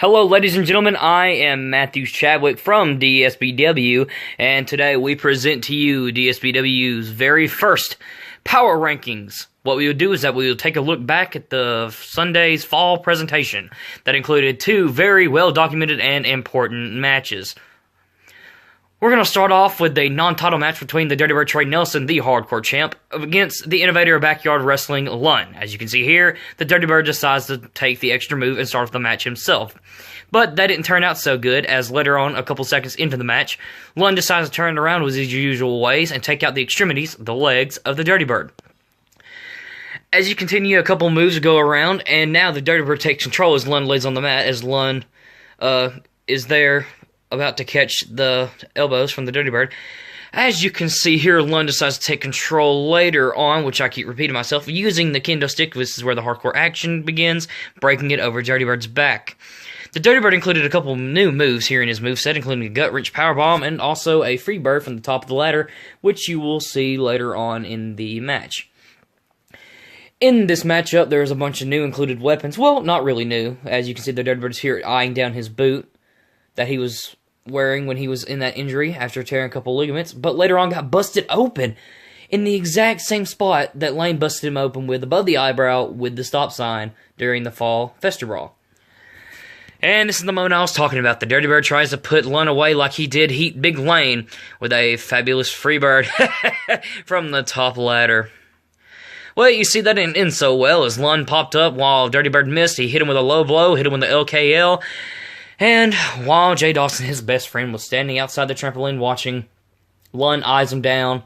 Hello, ladies and gentlemen. I am Matthew Chadwick from DSBW, and today we present to you DSBW's very first Power Rankings. What we will do is that we will take a look back at the Sunday's fall presentation that included two very well-documented and important matches. We're going to start off with a non-title match between the Dirty Bird Trey Nelson, the hardcore champ, against the innovator of backyard wrestling, Lund. As you can see here, the Dirty Bird decides to take the extra move and start the match himself. But that didn't turn out so good, as later on, a couple seconds into the match, Lund decides to turn around with his usual ways and take out the extremities, the legs, of the Dirty Bird. As you continue, a couple moves go around, and now the Dirty Bird takes control as Lund lays on the mat, as Lund is there about to catch the elbows from the Dirty Bird. As you can see here, Lund decides to take control later on, which I keep repeating myself, using the kendo stick. This is where the hardcore action begins, breaking it over Dirty Bird's back. The Dirty Bird included a couple new moves here in his moveset, including a gut-wrench powerbomb and also a free bird from the top of the ladder, which you will see later on in the match. In this matchup, there's a bunch of new included weapons. Well, not really new. As you can see, the Dirty Bird's here eyeing down his boot that he was wearing when he was in that injury after tearing a couple ligaments, but later on got busted open in the exact same spot that Lane busted him open with, above the eyebrow with the stop sign during the fall Fester Brawl. And this is the moment I was talking about. The Dirty Bird tries to put Lund away like he did Heat Big Lane with a fabulous free bird from the top ladder. Well, you see that didn't end so well, as Lund popped up while Dirty Bird missed. He hit him with a low blow, hit him with the LKL, and while Jay Dawson, his best friend, was standing outside the trampoline watching, Lund eyes him down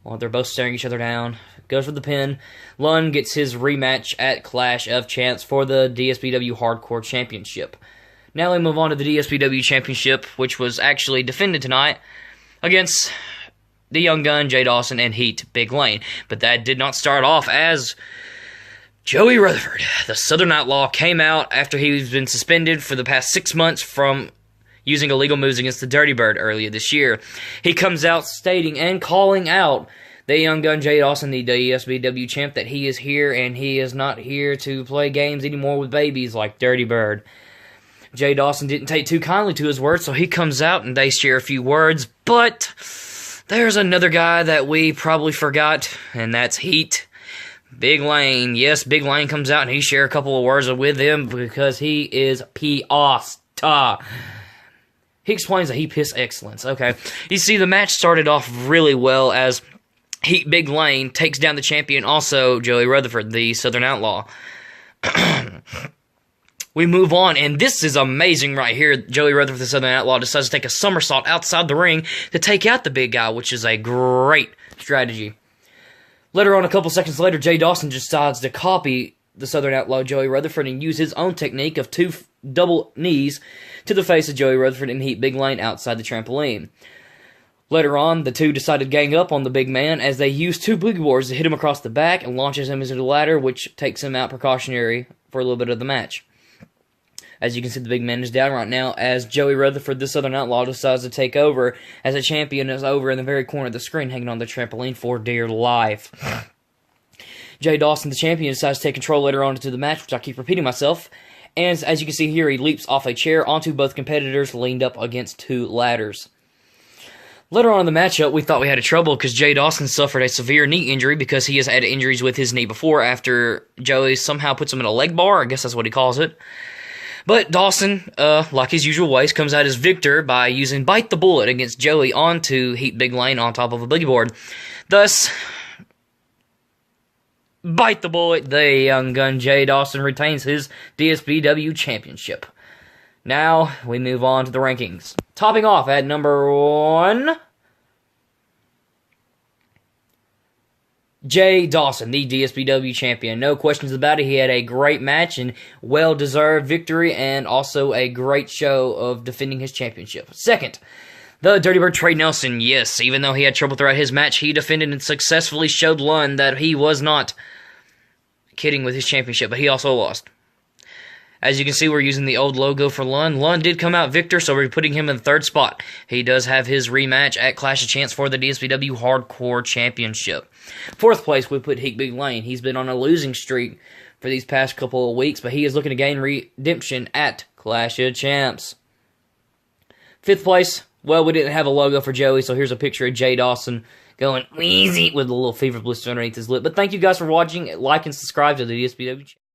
while they're both staring each other down. Goes for the pin. Lund gets his rematch at Clash of Champs for the DSBW Hardcore Championship. Now we move on to the DSBW Championship, which was actually defended tonight against the Young Gun, Jay Dawson, and Heat Big Lane. But that did not start off, as Joey Rutherford, the Southern Outlaw, came out after he's been suspended for the past 6 months from using illegal moves against the Dirty Bird earlier this year. He comes out stating and calling out the Young Gun Jay Dawson, the DSBW champ, that he is here and he is not here to play games anymore with babies like Dirty Bird. Jay Dawson didn't take too kindly to his words, so he comes out and they share a few words, but there's another guy that we probably forgot, and that's Heat Big Lane. Yes, Big Lane comes out and he shares a couple of words with him because he is pissed. He explains that he pissed excellence. Okay, you see, the match started off really well as Heat Big Lane takes down the champion, also Joey Rutherford, the Southern Outlaw. We move on, and this is amazing right here. Joey Rutherford, the Southern Outlaw, decides to take a somersault outside the ring to take out the big guy, which is a great strategy. Later on, a couple seconds later, Jay Dawson decides to copy the Southern Outlaw Joey Rutherford and use his own technique of two double knees to the face of Joey Rutherford and Heat Big Lane outside the trampoline. Later on, the two decide to gang up on the big man as they use two boogie boards to hit him across the back and launches him into the ladder, which takes him out precautionary for a little bit of the match. As you can see, the big man is down right now as Joey Rutherford, the Southern Outlaw, decides to take over as the champion is over in the very corner of the screen, hanging on the trampoline for dear life. Jay Dawson, the champion, decides to take control later on into the match, which I keep repeating myself. And as you can see here, he leaps off a chair onto both competitors, leaned up against two ladders. Later on in the matchup, we thought we had trouble because Jay Dawson suffered a severe knee injury because he has had injuries with his knee before after Joey somehow puts him in a leg bar. I guess that's what he calls it. But Dawson, like his usual ways, comes out as victor by using Bite the Bullet against Joey onto Heat Big Lane on top of a boogie board. Thus, Bite the Bullet, the Young Gun Jay Dawson retains his DSBW championship. Now, we move on to the rankings. Topping off at number 1, Jay Dawson, the DSBW champion. No questions about it. He had a great match and well-deserved victory and also a great show of defending his championship. Second, the Dirty Bird Trey Nelson. Yes, even though he had trouble throughout his match, he defended and successfully showed Lund that he was not kidding with his championship, but he also lost. As you can see, we're using the old logo for Lund. Lund did come out victor, so we're putting him in the third spot. He does have his rematch at Clash of Champs for the DSBW Hardcore Championship. Fourth place, we put Heat Big Lane. He's been on a losing streak for these past couple of weeks, but he is looking to gain redemption at Clash of Champs. 5th place, well, we didn't have a logo for Joey, so here's a picture of Jay Dawson going wheezy with a little fever blister underneath his lip. But thank you guys for watching. Like and subscribe to the DSBW channel.